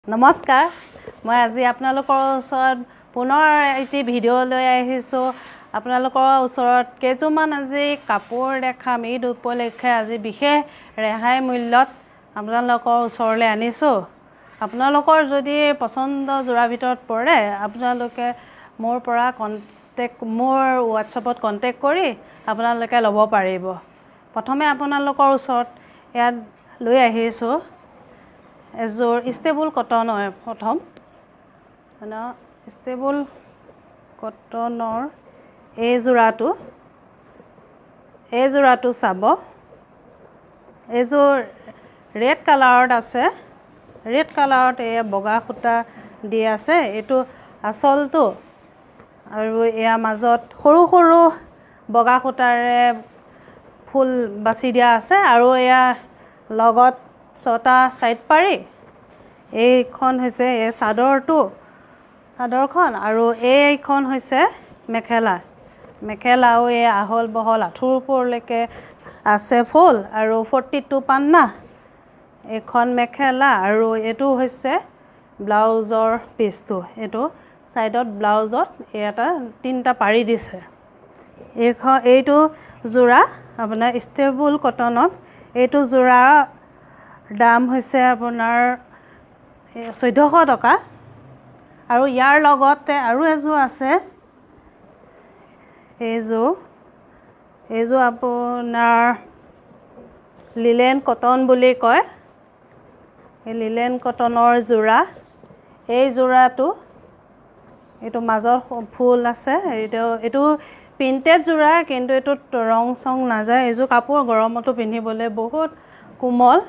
নমস্কাৰ মই আজি আপোনালোকৰ ওচৰত পুনৰ এটি ভিডিঅ' লৈ আহিছোঁ আপোনালোকৰ ওচৰত কেইজোৰমান আজি কাপোৰ দেখাম ঈদ উপলক্ষে আজি বিশেষ ৰেহাই মূল্যত আপোনালোকৰ ওচৰলৈ আনিছোঁ আপোনালোকৰ যদি পছন্দ জোৰা ভিতৰত পৰে আপোনালোকে মোৰ হোৱাটছআপত কন্টেক্ট কৰি আপোনালোকে ল'ব পাৰিব প্ৰথমে আপোনালোকৰ ওচৰত ইয়াত লৈ আহিছোঁ এযোৰ ষ্টেবল কটনৰ প্ৰথম ষ্টেবল কটনৰ এই যোৰাটো চাব এইযোৰ ৰেড কালাৰত আছে ৰেড কালাৰত এয়া বগা সূতা দি আছে এইটো আচলটো আৰু এয়া মাজত সৰু সৰু বগা সূতাৰে ফুল বাছি দিয়া আছে আৰু এয়া লগত ছটা সাইড পাৰি এইখন হৈছে এই চাদৰখন আৰু এইখন হৈছে মেখেলাও এই আহল বহল আঁঠুৰ ওপৰলৈকে আছে ফুল আৰু 42 পান্না এইখন মেখেলা আৰু এইটো হৈছে ব্লাউজৰ পিচটো এইটো সাইডত ব্লাউজত এটা তিনটা পাৰি দিছে এইটো যোৰা আপোনাৰ ষ্টেবল কটনত এইটো যোৰা দাম হৈছে আপোনাৰ 1400 টকা আৰু ইয়াৰ লগতে আৰু এযোৰ আছে এইযোৰ আপোনাৰ লিলেন কটন বুলি কয় এই লিলেন কটনৰ যোৰা এই যোৰাটো এইটো মাজৰ ফুল আছে এইটো প্ৰিন্টেড যোৰা কিন্তু এইটোত ৰং চং নাযায় এইযোৰ কাপোৰ গৰমতো পিন্ধিবলৈ বহুত কোমল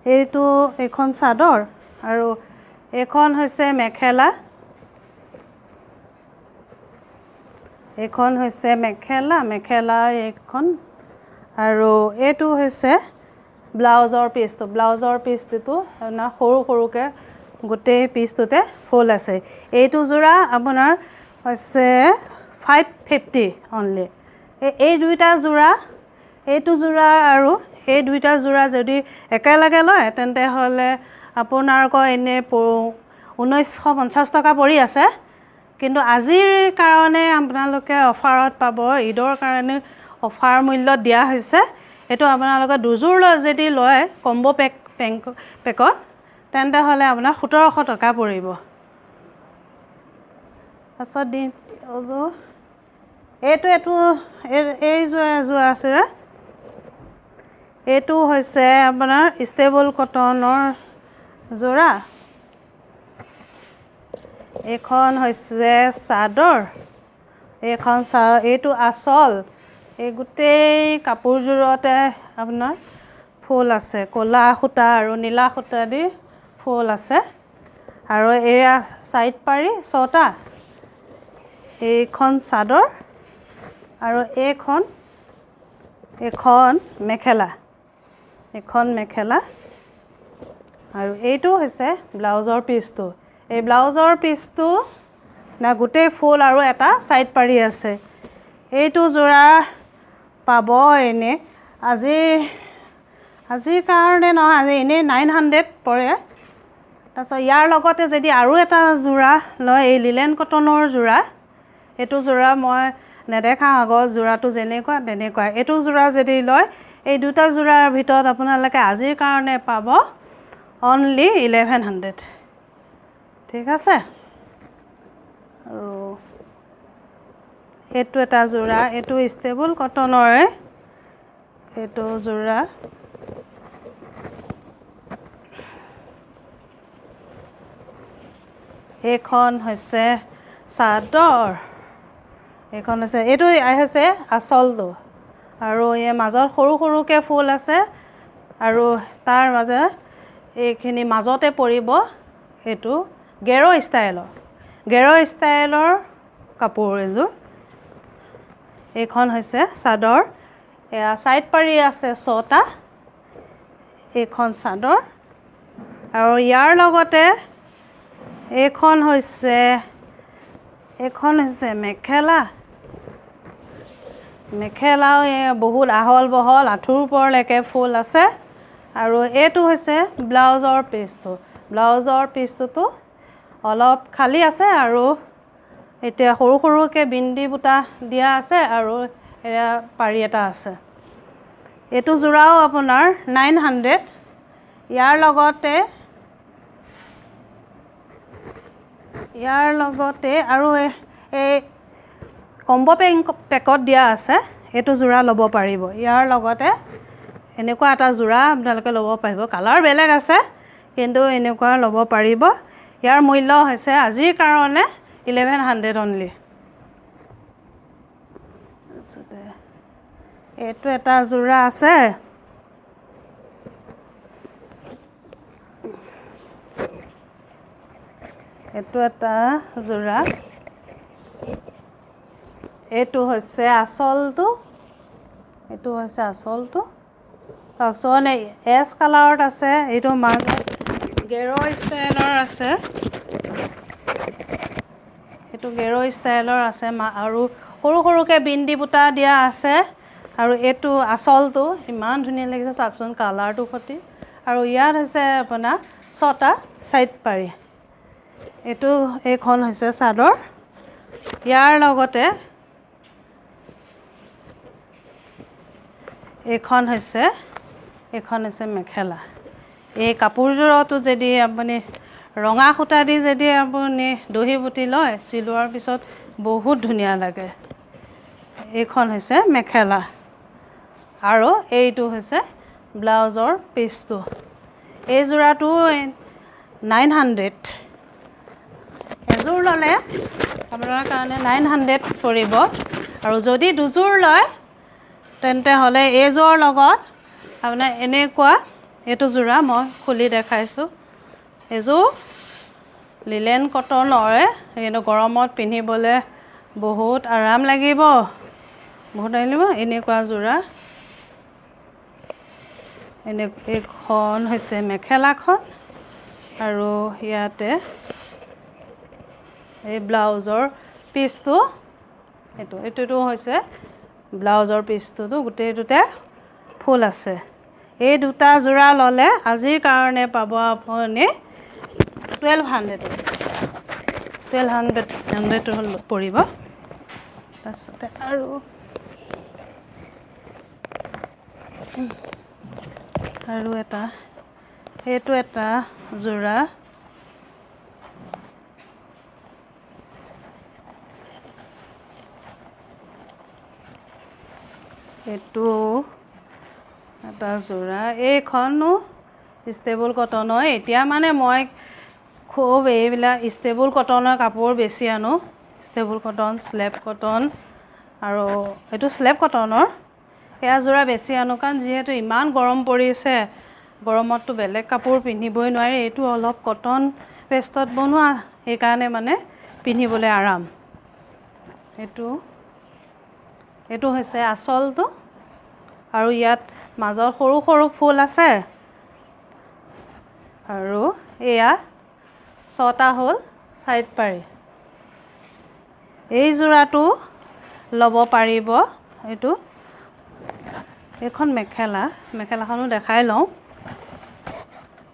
এইখন চাদৰ আৰু এইখন হৈছে মেখেলা এইখন আৰু এইটো হৈছে ব্লাউজৰ পিচটো সৰু সৰুকৈ গোটেই পিচটোতে ফুল আছে এইটো যোৰা আপোনাৰ হৈছে 550 অনলি এইটো যোৰা আৰু এই দুইটা যোৰা যদি একেলগে লয় তেন্তে হ'লে আপোনালোকৰ এনে 1950 টকা পৰি আছে কিন্তু আজিৰ কাৰণে আপোনালোকে অফাৰত পাব ঈদৰ কাৰণে অফাৰ মূল্যত দিয়া হৈছে এইটো আপোনালোকে দুযোৰ যদি লয় কম্বো পেকত তেন্তে হ'লে আপোনাৰ 1700 টকা পৰিব পাছত এই যোৰা আছে এইটো হৈছে আপোনাৰ ষ্টেবল কটনৰ যোৰা এইখন হৈছে চাদৰ এইটো আচল এই গোটেই কাপোৰযোৰতে আপোনাৰ ফুল আছে ক'লা সূতা আৰু নীলা সূতা দি ফুল আছে আৰু এয়া সাইড পাৰি ছটা এইখন চাদৰ আৰু এইখন মেখেলা আৰু এইটো হৈছে ব্লাউজৰ পিচটো এই ব্লাউজৰ পিচটো গোটেই ফুল আৰু এটা সাইড পাৰি আছে এইটো যোৰা পাব এনে আজিৰ কাৰণে নহয় আজি এনে 900 পৰে তাৰপিছত ইয়াৰ লগতে যদি আৰু এটা যোৰা লয় এই লিলেন কটনৰ যোৰা এইটো যোৰা মই নেদেখাওঁ আগত যোৰাটো যেনেকুৱা তেনেকুৱা এইটো যোৰা যদি লয় এই দুটা যোৰাৰ ভিতৰত আপোনালোকে আজিৰ কাৰণে পাব অনলি 1100 ঠিক আছে আৰু এইটো এটা যোৰা এইটো ষ্টেবল কটনৰে এইটো যোৰা এইখন হৈছে চাদৰ এইটো হৈছে আচলটো আৰু এই মাজত সৰু সৰুকৈ ফুল আছে আৰু তাৰ মাজে এইখিনি মাজতে পৰিব এইটো গেৰ ষ্টাইলৰ কাপোৰ এযোৰ এইখন হৈছে চাদৰ এয়া সাইড পাৰি আছে ছটা এইখন চাদৰ আৰু ইয়াৰ লগতে এইখন হৈছে মেখেলাও বহুত আহল বহল আঁঠুৰ ওপৰলৈকে ফুল আছে আৰু এইটো হৈছে ব্লাউজৰ পিচটো ব্লাউজৰ পিচটোতো অলপ খালী আছে আৰু এতিয়া সৰু সৰুকৈ বিন্দি বুটা দিয়া আছে আৰু এয়া পাৰি এটা আছে এইটো যোৰাও আপোনাৰ 900 ইয়াৰ লগতে আৰু এই কম্বো পেকত দিয়া আছে এইটো যোৰা ল'ব পাৰিব ইয়াৰ লগতে এনেকুৱা এটা যোৰা আপোনালোকে ল'ব পাৰিব কালাৰ বেলেগ আছে কিন্তু এনেকুৱা ল'ব পাৰিব ইয়াৰ মূল্য হৈছে আজিৰ কাৰণে 1100 অনলি এইটো এটা যোৰা আছে এইটো এটা যোৰা এইটো হৈছে আচলটো তাৰপিছত এছ কালাৰত আছে এইটো মাজত গেৰো ষ্টাইলৰ আছে এইটো গেৰো ষ্টাইলৰ আছে আৰু সৰু সৰুকৈ বিন্দি বুটা দিয়া আছে আৰু এইটো আচলটো ইমান ধুনীয়া লাগিছে চাওকচোন কালাৰটো সৈতে আৰু ইয়াত হৈছে আপোনাৰ 6টা ছাইড পাৰি এইখন হৈছে চাদৰ ইয়াৰ লগতে এইখন হৈছে মেখেলা এই কাপোৰযোৰতো যদি আপুনি ৰঙা সূতা দি যদি আপুনি দহি বুটি লয় চিলোৱাৰ পিছত বহুত ধুনীয়া লাগে এইখন হৈছে মেখেলা আৰু এইটো হৈছে ব্লাউজৰ পিচটো এই যোৰাটো 900 এযোৰ ল'লে আপোনাৰ কাৰণে 900 পৰিব আৰু যদি দুযোৰ লয় তেন্তে হ'লে এইযোৰৰ লগত আপোনাৰ এনেকুৱা এইটো যোৰা মই খুলি দেখাইছোঁ এইযোৰ লিলেন কটনৰে কিন্তু গৰমত পিন্ধিবলৈ বহুত আৰাম লাগিব এনেকুৱা যোৰা এইখন হৈছে মেখেলাখন আৰু ইয়াতে এই ব্লাউজৰ পিচটো এইটোতো হৈছে ব্লাউজৰ পিচটোতো গোটেইটোতে ফুল আছে এই দুটা যোৰা ল'লে আজিৰ কাৰণে পাব আপুনি 1200 পৰিব তাৰপিছতে আৰু এইটো এটা যোৰা এইটো এটা যোৰা এইখনো ষ্টেবল কটনৰ এতিয়া মানে মই খুব এইবিলাক ষ্টেবল কটনৰ কাপোৰ বেছি আনো ষ্টেবল কটন স্লেব কটন আৰু এইটো স্লেব কটনৰ এয়া যোৰা বেছি আনো কাৰণ যিহেতু ইমান গৰম পৰিছে গৰমততো বেলেগ কাপোৰ পিন্ধিবই নোৱাৰি এইটো অলপ কটন পেষ্টত বনোৱা সেইকাৰণে মানে পিন্ধিবলৈ আৰাম এইটো হৈছে আচলটো আৰু ইয়াত মাজৰ সৰু সৰু ফুল আছে আৰু এয়া 6টা হ'ল ছাইড পাৰি এই যোৰাটো ল'ব পাৰিব এইখন মেখেলাখনো দেখাই লওঁ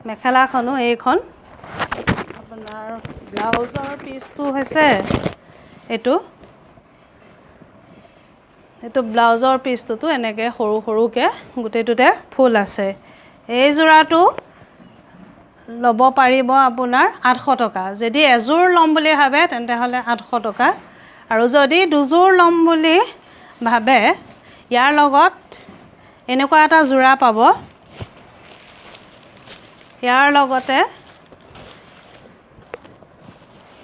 মেখেলাখনো এইখন আপোনাৰ ব্লাউজৰ পিচটো হৈছে এইটো ব্লাউজৰ পিচটোতো এনেকৈ সৰু সৰুকৈ গোটেইটোতে ফুল আছে এই যোৰাটো ল'ব পাৰিব আপোনাৰ 800 টকা যদি এযোৰ ল'ম বুলি ভাবে তেন্তে হ'লে 800 টকা আৰু যদি দুযোৰ ল'ম বুলি ভাবে ইয়াৰ লগত এনেকুৱা এটা যোৰা পাব ইয়াৰ লগতে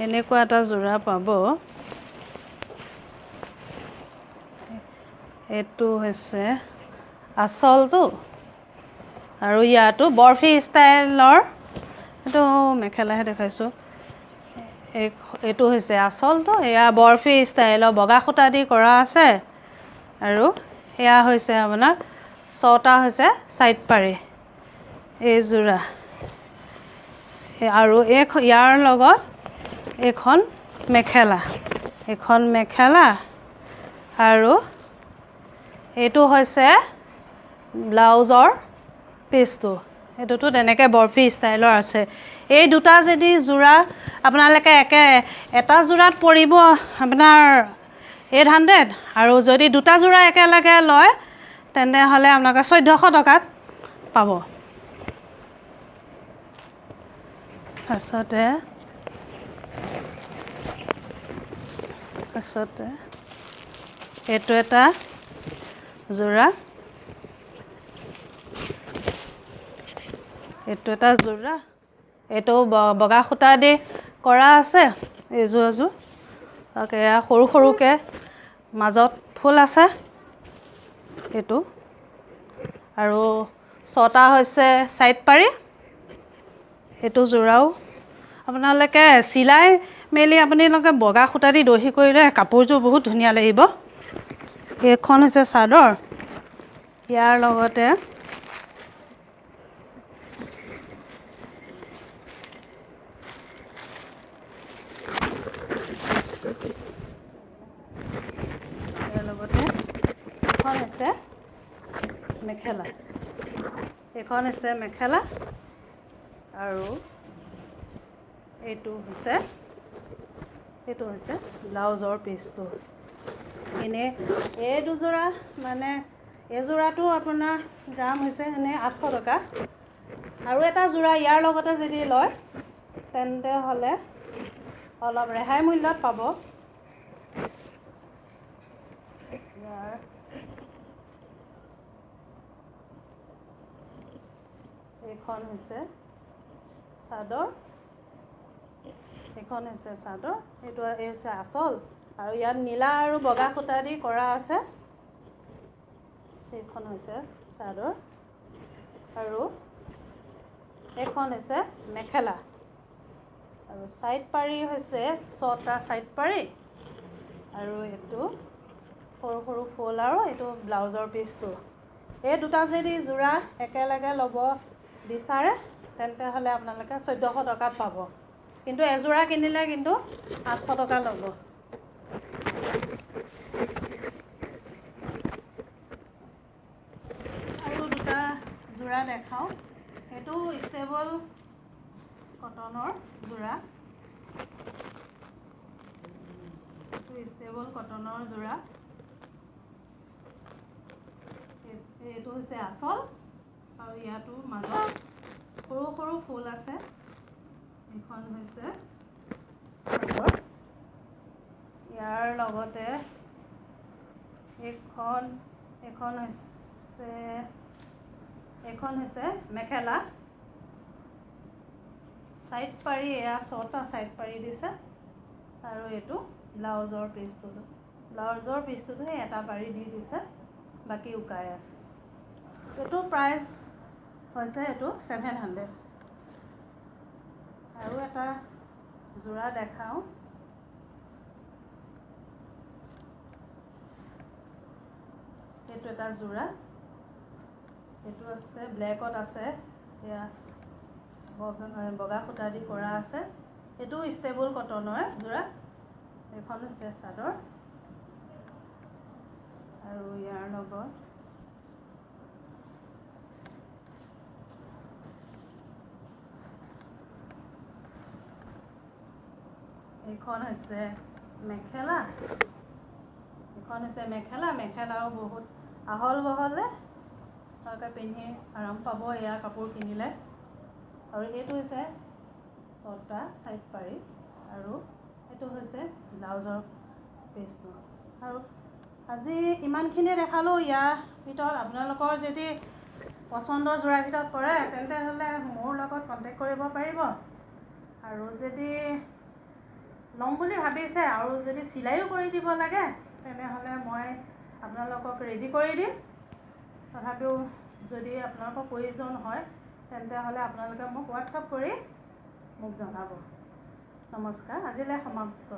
এনেকুৱা এটা যোৰা পাব এইটো হৈছে আচলটো আৰু ইয়াতো বৰফি ষ্টাইলৰ এইটো মেখেলাহে দেখাইছোঁ এইটো হৈছে আচলটো এয়া বৰফি ষ্টাইলৰ বগা সূতা দি কৰা আছে আৰু এয়া হৈছে আপোনাৰ 6টা হৈছে ছাইড পাৰি এই যোৰা আৰু ইয়াৰ লগত এইখন মেখেলা আৰু এইটো হৈছে ব্লাউজৰ পিচটো এইটোতো তেনেকৈ বৰফি ষ্টাইলৰ আছে এই দুটা যদি যোৰা আপোনালোকে এটা যোৰাত পৰিব আপোনাৰ 800 আৰু যদি দুটা যোৰা একেলগে লয় তেনেহ'লে আপোনালোকে 1400 টকাত পাব তাৰপিছতে এইটো এটা যোৰা এইটো এটা যোৰা এইটো বগা সূতা দি কৰা আছে এযোৰ তাকে সৰু সৰুকৈ মাজত ফুল আছে এইটো আৰু 6টা হৈছে চাইড পাৰি এইটো যোৰাও আপোনালোকে চিলাই মেলি আপোনালোকে বগা সূতা দি দহি কৰিলে কাপোৰযোৰ বহুত ধুনীয়া লাগিব এইখন হৈছে চাদৰ ইয়াৰ লগতে এখন হৈছে মেখেলা এইখন হৈছে মেখেলা আৰু এইটো হৈছে ব্লাউজৰ পিচটো এনেই এই দুযোৰা মানে এযোৰাটো আপোনাৰ দাম হৈছে এনে 800 টকা আৰু এটা যোৰা ইয়াৰ লগতে যদি লয় তেন্তে হ'লে অলপ ৰেহাই মূল্যত পাব এইখন হৈছে চাদৰ এইটো এই হৈছে আঁচল আৰু ইয়াত নীলা আৰু বগা সূতা দি কৰা আছে এইখন হৈছে চাদৰ আৰু এইখন হৈছে মেখেলা আৰু চাইড পাৰি হৈছে 6টা চাইড পাৰি আৰু এইটো সৰু সৰু ফুল আৰু এইটো ব্লাউজৰ পিচটো এই দুটা যদি যোৰা একেলগে ল'ব বিচাৰে তেন্তে হ'লে আপোনালোকে 1400 টকাত পাব কিন্তু এযোৰা কিনিলে কিন্তু 800 টকা ল'ব আৰু দুটা যোৰা দেখাওঁ এইটো ষ্টেবল কটনৰ যোৰা এইটো হৈছে আঁচল আৰু ইয়াতো মাজত সৰু সৰু ফুল আছে এইখন হৈছে চাদৰ ইয়াৰ লগতে এইখন হৈছে মেখেলা চাইড পাৰি এয়া 6টা চাইড পাৰি দিছে আৰু এইটো ব্লাউজৰ পিচটোতো এটা পাৰি দি দিছে বাকী উকাই আছে এইটো প্ৰাইচ হৈছে এইটো 700 আৰু এটা যোৰা দেখাওঁ এইটো এটা যোৰা এইটো আছে ব্লেকত আছে এয়া বগা সূতা দি কৰা আছে এইটো ষ্টেবল কটনৰ যোৰা এইখন হৈছে চাদৰ আৰু ইয়াৰ লগত এইখন হৈছে মেখেলাও বহুত আহল বহলে তাকে পিন্ধি আৰাম পাব এয়া কাপোৰ কিনিলে আৰু এইটো হৈছে 6টা চাইড পাৰি আৰু এইটো হৈছে ব্লাউজৰ পিচটো আৰু আজি ইমানখিনি দেখালোঁ ইয়াৰ ভিতৰত আপোনালোকৰ যদি পচন্দৰ যোৰাৰ ভিতৰত পৰে তেন্তে হ'লে মোৰ লগত কণ্টেক্ট কৰিব পাৰিব আৰু যদি ল'ম বুলি ভাবিছে আৰু যদি চিলাইও কৰি দিব লাগে তেনেহ'লে মই আপোনালোকক ৰেডি কৰি দিম তথাপিও যদি আপোনালোকৰ প্ৰয়োজন হয় তেন্তে হ'লে আপোনালোকে মোক হোৱাটছআপ কৰি মোক জনাব নমস্কাৰ আজিলৈ সমাপ্ত